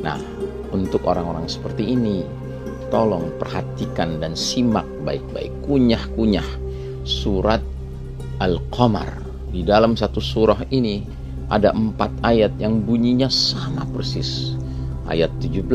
Nah, untuk orang-orang seperti ini, tolong perhatikan dan simak baik-baik, kunyah-kunyah surat Al-Qamar. Di dalam satu surah ini ada 4 ayat yang bunyinya sama persis. Ayat 17,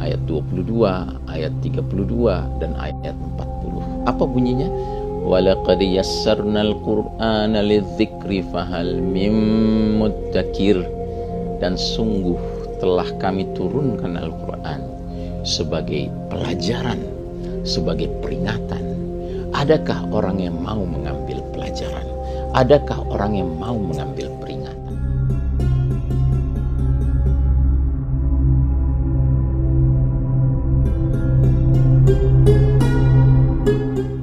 ayat 22, ayat 32, dan ayat 40. Apa bunyinya? Walaqad yassarnal Qur'ana lidzikri fahal mim muddakir. Dan sungguh telah kami turunkan Al-Quran sebagai pelajaran, sebagai peringatan. Adakah orang yang mau mengambil pelajaran? Adakah orang yang mau mengambil peringatan?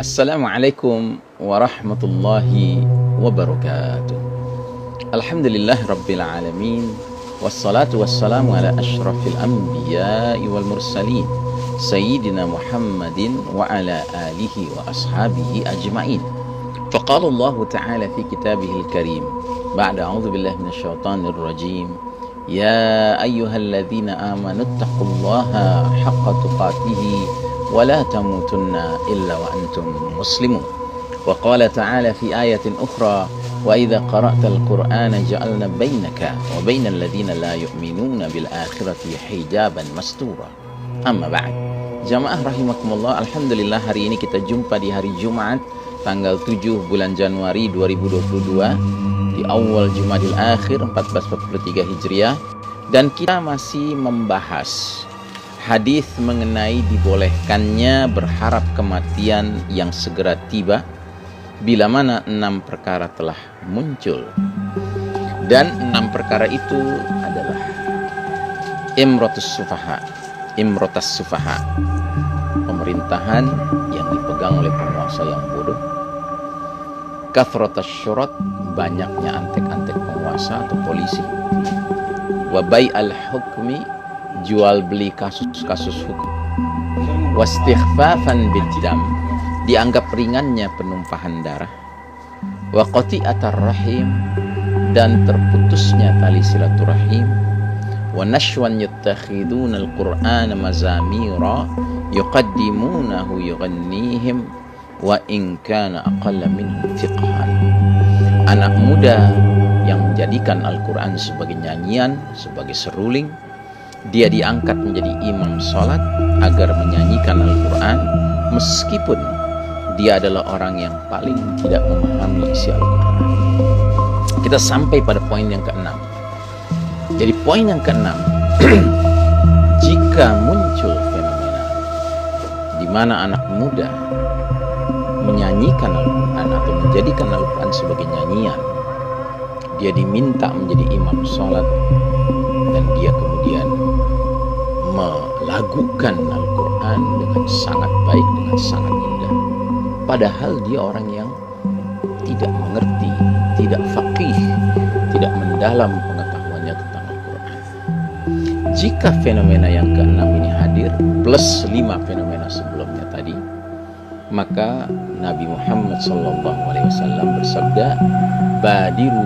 Assalamualaikum warahmatullahi wabarakatuh. Alhamdulillah Rabbil Alamin. Wassalatu wassalamu ala ashrafil anbiya'i wal mursalin Sayyidina Muhammadin wa ala alihi wa ashabihi ajma'in. Faqala Allah Ta'ala fi kitabihil karim ba'da a'udhu billahi minasyaitanir rajim. Ya ayyuhalladzina amanu taqullaha haqqa tuqatihi wa la tamutunna illa wa antum muslimun. Wa qala ta'ala fi ayatin ukhra wa idza qara'tal qur'ana ja'alna bainaka wa bainal ladzina la yu'minuna bil akhirati hijaban mastura. Amma ba'd. Jamaah rahimakumullah, alhamdulillah hari ini kita jumpa di hari Jumat tanggal 7 bulan Januari 2022 di awal Jumadil Akhir 1443 Hijriah, dan kita masih membahas hadis mengenai dibolehkannya berharap kematian yang segera tiba bila mana 6 perkara telah muncul. Dan 6 perkara itu adalah imrotas sufaha, pemerintahan yang dipegang oleh penguasa yang bodoh. Kathratas syurat, banyaknya antek-antek penguasa atau polisi. Wa bai'al hukmi, jual beli kasus-kasus hukum. Wastighfafan biddam, dianggap ringannya penumpahan darah. Wa qati'atar rahim, dan terputusnya tali silaturahim. Wa nashwan yattakhiduna al-Qur'ana mazamira yuqaddimunahu yughannihim wa in kana aqalla minhum fiqhan. Anak muda yang menjadikan Al-Quran sebagai nyanyian, sebagai seruling. Dia diangkat menjadi imam sholat agar menyanyikan Al-Quran meskipun dia adalah orang yang paling tidak memahami isi Al-Quran. Kita sampai pada poin yang ke-6. Jadi poin yang ke-6, jika muncul fenomena di mana anak muda menyanyikan Al-Quran atau menjadikan Al-Quran sebagai nyanyian, dia diminta menjadi imam sholat dan dia kemudian melagukan Al-Quran dengan sangat baik, dengan sangat indah, padahal dia orang yang tidak mengerti, tidak faqih, tidak mendalam pengetahuannya tentang Al-Quran. Jika fenomena yang ke-6 ini hadir plus 5 fenomena sebelumnya tadi, maka Nabi Muhammad SAW bersabda, badiru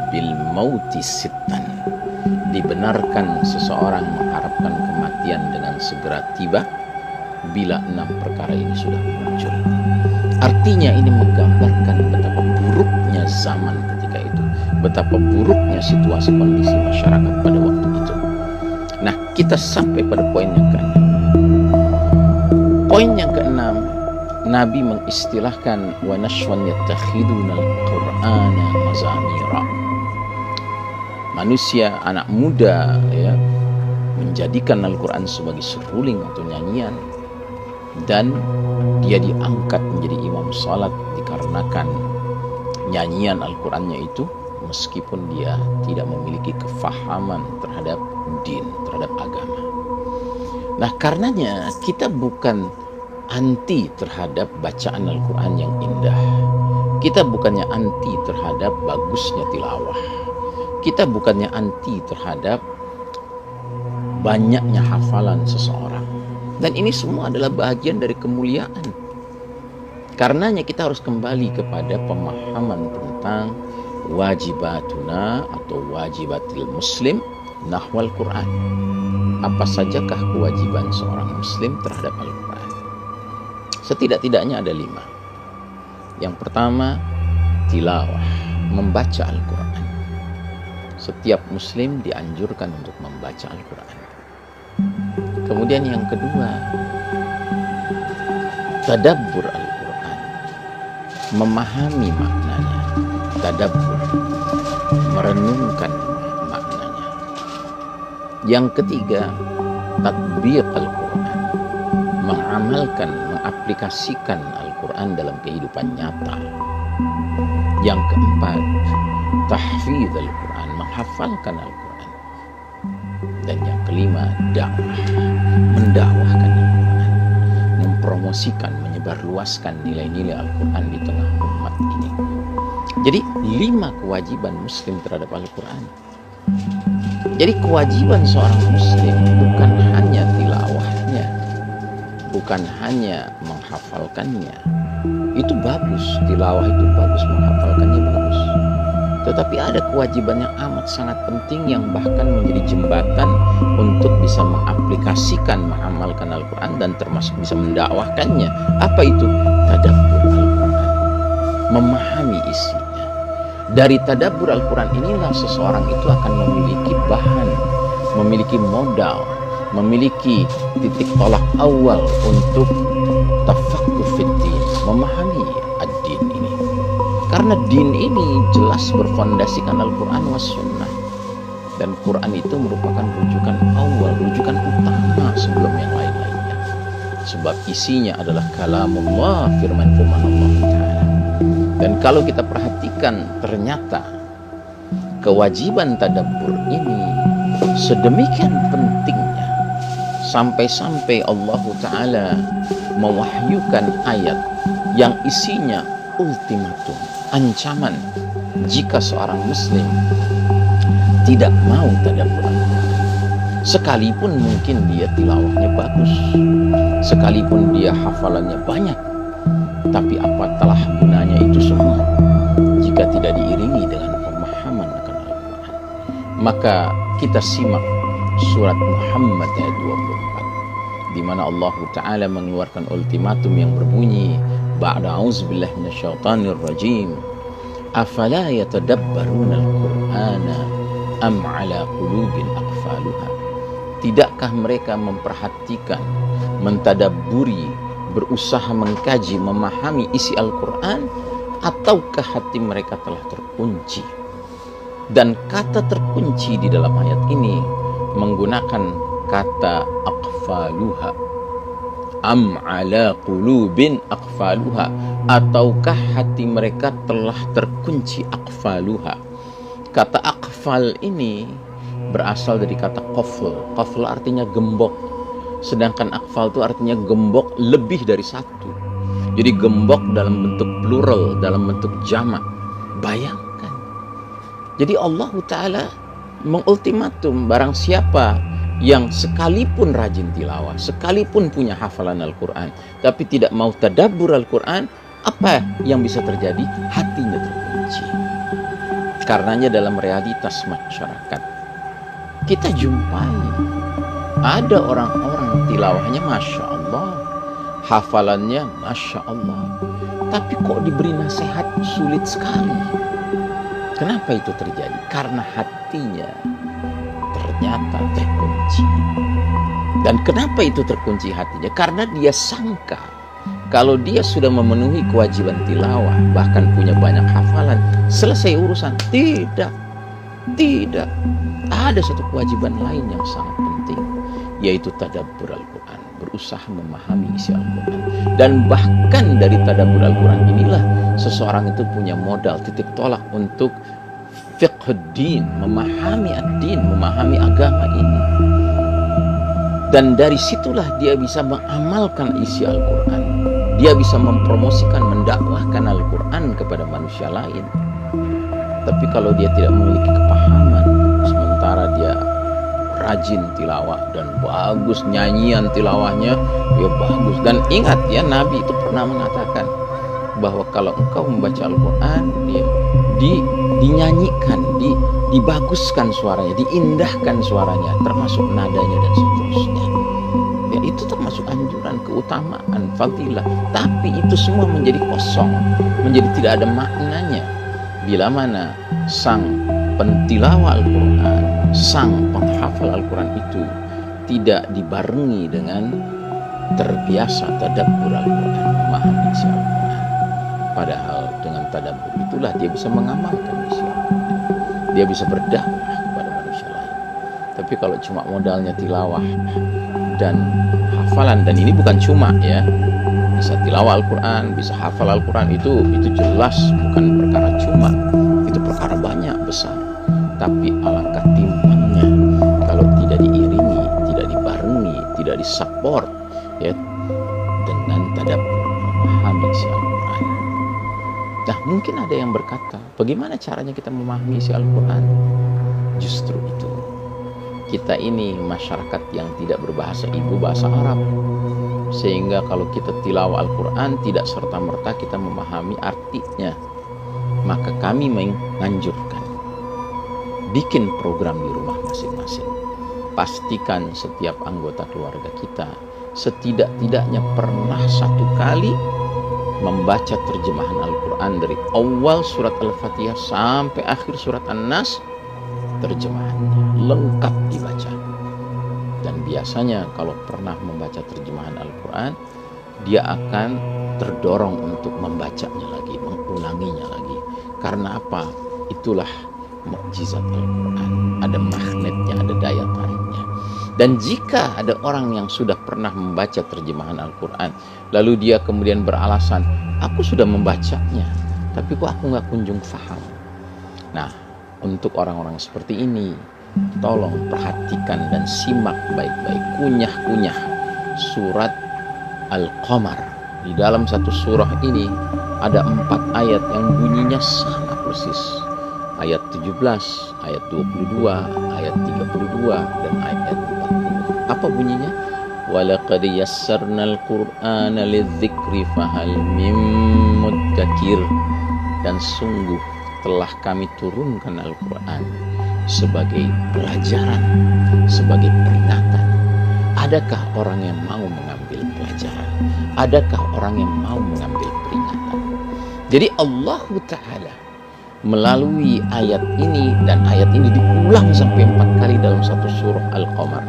bil mauti sittan, dibenarkan seseorang mengharapkan kematian dengan segera tiba bila 6 perkara ini sudah muncul. Artinya ini menggambarkan betapa buruknya zaman ketika itu, betapa buruknya situasi kondisi masyarakat pada waktu itu. Nah, kita sampai pada poin yang ke-6. Poin yang ke-6, Nabi mengistilahkan wa nashwan yattakhiduna al-Qur'ana mazamira. Manusia, anak muda ya, menjadikan Al-Quran sebagai seruling atau nyanyian, dan dia diangkat menjadi imam salat dikarenakan nyanyian Al-Qurannya itu, meskipun dia tidak memiliki kefahaman terhadap din, terhadap agama. Nah, karenanya kita bukan anti terhadap bacaan Al-Quran yang indah. Kita bukannya anti terhadap bagusnya tilawah. Kita bukannya anti terhadap banyaknya hafalan seseorang. Dan ini semua adalah bagian dari kemuliaan. Karenanya kita harus kembali kepada pemahaman tentang wajibatuna atau wajibatil muslim nahwal Quran. Apa sajakah kewajiban seorang muslim terhadap Al-Quran? Setidak-tidaknya ada 5. Yang pertama, tilawah, membaca Al-Quran. Setiap muslim dianjurkan untuk membaca Al-Quran. Kemudian yang kedua, tadabbur Al-Quran, memahami maknanya. Tadabbur, merenungkan maknanya. Yang ketiga, tatbiq Al-Quran, mengamalkan, mengaplikasikan Al-Quran dalam kehidupan nyata. Yang keempat, tahfidz Al-Quran, menghafalkan Al-Quran. Dan yang kelima, dakwah, mendakwahkan Al-Quran, mempromosikan, menyebarluaskan nilai-nilai Al-Quran di tengah umat ini. Jadi 5 kewajiban muslim terhadap Al-Quran. Jadi kewajiban seorang muslim bukan hanya tilawahnya, bukan hanya menghafalkannya. Itu bagus, tilawah itu bagus, menghafalkannya bagus. Tetapi ada kewajiban yang amat sangat penting yang bahkan menjadi jembatan untuk bisa mengaplikasikan, mengamalkan Al-Quran dan termasuk bisa mendakwahkannya. Apa itu? Tadabbur Al-Quran, memahami isinya. Dari tadabbur Al-Quran inilah seseorang itu akan memiliki bahan, memiliki modal, memiliki titik tolak awal untuk tafaqquh fiddin, memahami ad-din ini. Karena din ini jelas berfondasikan Al-Quran was sunnah. Dan Quran itu merupakan rujukan awal, rujukan utama sebelum yang lain-lainnya. Sebab isinya adalah kalamullah, firman-firman Allah Ta'ala. Dan kalau kita perhatikan, ternyata kewajiban tadabbur ini sedemikian pentingnya sampai-sampai Allah Ta'ala mewahyukan ayat yang isinya ultimatum, ancaman jika seorang muslim tidak mau tadabbur Al-Quran. Sekalipun mungkin dia tilawahnya bagus, sekalipun dia hafalannya banyak, tapi apa telah gunanya itu semua jika tidak diiringi dengan pemahaman akan Al-Quran? Maka kita simak surat Muhammad ayat 24, di mana Allah Ta'ala mengeluarkan ultimatum yang berbunyi, ba'da auzubillahi minasyaitonir rajim, afala yatadabbaruna al-Qur'ana am ala qulubin aqfaluha. Tidakkah mereka memperhatikan, mentadabburi, berusaha mengkaji, memahami isi Al-Quran, ataukah hati mereka telah terkunci? Dan kata terkunci di dalam ayat ini menggunakan kata aqfaluha, am ala qulubin aqfaluha, ataukah hati mereka telah terkunci? Aqfaluha, kata aqfal ini berasal dari kata qafl. Qafl artinya gembok, sedangkan aqfal itu artinya gembok lebih dari satu. Jadi gembok dalam bentuk plural, dalam bentuk jamak. Bayangkan. Jadi Allah Ta'ala mengultimatum, barang siapa yang sekalipun rajin tilawah, sekalipun punya hafalan Al-Quran, tapi tidak mau tadabbur Al-Quran, apa yang bisa terjadi? Hatinya terkunci. Karenanya dalam realitas masyarakat, kita jumpai ada orang-orang tilawahnya Masya Allah, hafalannya Masya Allah, tapi kok diberi nasihat sulit sekali. Kenapa itu terjadi? Karena hatinya ternyata terkunci. Dan kenapa itu terkunci hatinya? Karena dia sangka kalau dia sudah memenuhi kewajiban tilawah, bahkan punya banyak hafalan, selesai urusan. Tidak. Ada satu kewajiban lain yang sangat penting, yaitu tadabbur Al-Quran, berusaha memahami isi Al-Quran. Dan bahkan dari tadabbur Al-Quran inilah seseorang itu punya modal, titik tolak untuk fiqhuddin, memahami ad-din, memahami agama ini. Dan dari situlah dia bisa mengamalkan isi Al-Quran. Dia bisa mempromosikan, mendakwahkan Al-Quran kepada manusia lain. Tapi kalau dia tidak memiliki kepahaman, sementara dia rajin tilawah dan bagus, nyanyian tilawahnya ya bagus. Dan ingat ya, Nabi itu pernah mengatakan bahwa kalau engkau membaca Al-Quran, dinyanyikan, dibaguskan suaranya, diindahkan suaranya, termasuk nadanya dan seterusnya. Ya, itu termasuk anjuran, keutamaan, fadilah. Tapi itu semua menjadi kosong, menjadi tidak ada maknanya bila mana sang pentilawah Al-Quran, sang penghafal Al-Quran itu tidak dibarengi dengan terbiasa tadabbur Al-Quran, memahami isi Al-Quran. Padahal dengan tadabbur itulah dia bisa mengamalkan isi Al-Quran, dia bisa berdakwah kepada manusia lain. Tapi kalau cuma modalnya tilawah dan hafalan, dan ini bukan cuma ya, bisa tilawah Al-Quran, bisa hafal Al-Quran, itu jelas bukan perkara cuma, itu perkara banyak, besar. Tapi alangkah timpangnya kalau tidak diiringi, tidak dibarengi, tidak disupport ya dengan tadabbur, memahami isi Al-Quran. Nah, mungkin ada yang berkata, bagaimana caranya kita memahami isi Al-Quran? Justru itu, kita ini masyarakat yang tidak berbahasa ibu, bahasa Arab, sehingga kalau kita tilawah Al-Quran tidak serta-merta kita memahami artinya. Maka kami menganjurkan, bikin program di rumah masing-masing. Pastikan setiap anggota keluarga kita setidak-tidaknya pernah satu kali membaca terjemahan Al-Quran dari awal surat Al-Fatihah sampai akhir surat An-Nas, terjemahannya lengkap dibaca. Dan biasanya kalau pernah membaca terjemahan Al-Quran, dia akan terdorong untuk membacanya lagi, mengulanginya lagi. Karena apa? Itulah mukjizat Al-Quran. Ada magnetnya, ada daya tariknya. Dan jika ada orang yang sudah pernah membaca terjemahan Al-Quran, lalu dia kemudian beralasan, aku sudah membacanya, tapi kok aku nggak kunjung faham. Nah, untuk orang-orang seperti ini, tolong perhatikan dan simak baik-baik, kunyah-kunyah surat Al-Qamar. Di dalam satu surah ini ada 4 ayat yang bunyinya sangat persis. Ayat 17, ayat 22, ayat 32, dan ayat 40. Apa bunyinya? وَلَقَدْ يَسَّرْنَا الْقُرْآنَ لِلذِّكْرِ فَهَلْ مِن مُّدَّكِرٍ. Dan sungguh telah kami turunkan Al-Quran sebagai pelajaran, sebagai peringatan. Adakah orang yang mau mengambil pelajaran? Adakah orang yang mau mengambil peringatan? Jadi Allah Ta'ala melalui ayat ini, dan ayat ini diulang sampai 4 kali dalam satu surah Al-Qamar,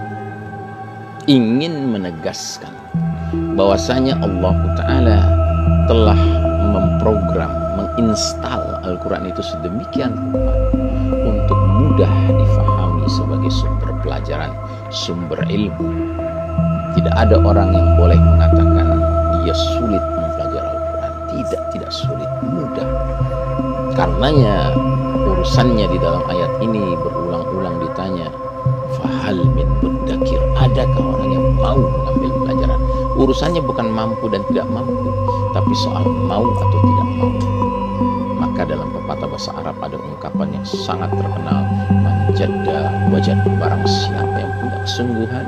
ingin menegaskan bahwasanya Allah Ta'ala telah memprogram, menginstal Al-Quran itu sedemikian rupa untuk mudah difahami sebagai sumber pelajaran, sumber ilmu. Tidak ada orang yang boleh mengatakan dia sulit mempelajari Al-Quran. Tidak sulit, mudah. Karenanya urusannya di dalam ayat ini berulang-ulang ditanya, fahal min muddakir, adakah orang yang mau mengambil pelajaran? Urusannya bukan mampu dan tidak mampu, tapi soal mau atau tidak mau. Maka dalam pepatah bahasa Arab ada ungkapan yang sangat terkenal, manjadda wajad, barang siapa yang punya kesungguhan,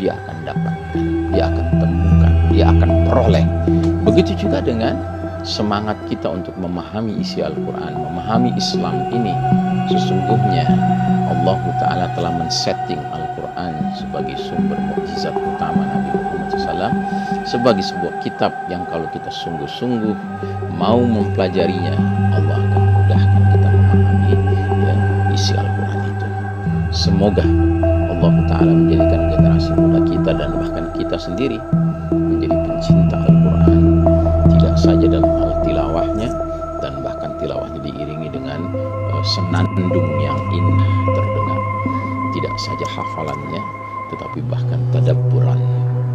dia akan dapatkan, dia akan temukan, dia akan peroleh. Begitu juga dengan semangat kita untuk memahami isi Al-Quran, memahami Islam ini. Sesungguhnya Allah Ta'ala telah men-setting Al-Quran sebagai sumber mukjizat utama Nabi Muhammad SAW, sebagai sebuah kitab yang kalau kita sungguh-sungguh mau mempelajarinya, Allah akan mudahkan kita memahami ya, isi Al-Quran itu. Semoga Allah Ta'ala menjadikan generasi muda kita dan bahkan kita sendiri menjadi pencinta Al-Quran, tidak saja dalam hal tilawahnya, dan bahkan tilawahnya diiringi dengan senandung yang indah terdengar. Tidak saja hafalannya, tetapi bahkan tadabburan,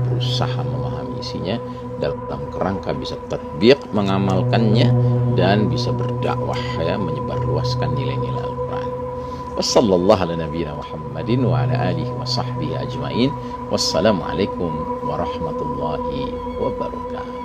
berusaha memahami isinya dalam kerangka bisa tatbiq, mengamalkannya, dan bisa berdakwah ya, menyebarluaskan nilai-nilai Al-Quran. Wassallallahu ala nabiyina Muhammadin wa ala alihi wa sahbihi ajmain. Wassalamualaikum warahmatullahi wabarakatuh.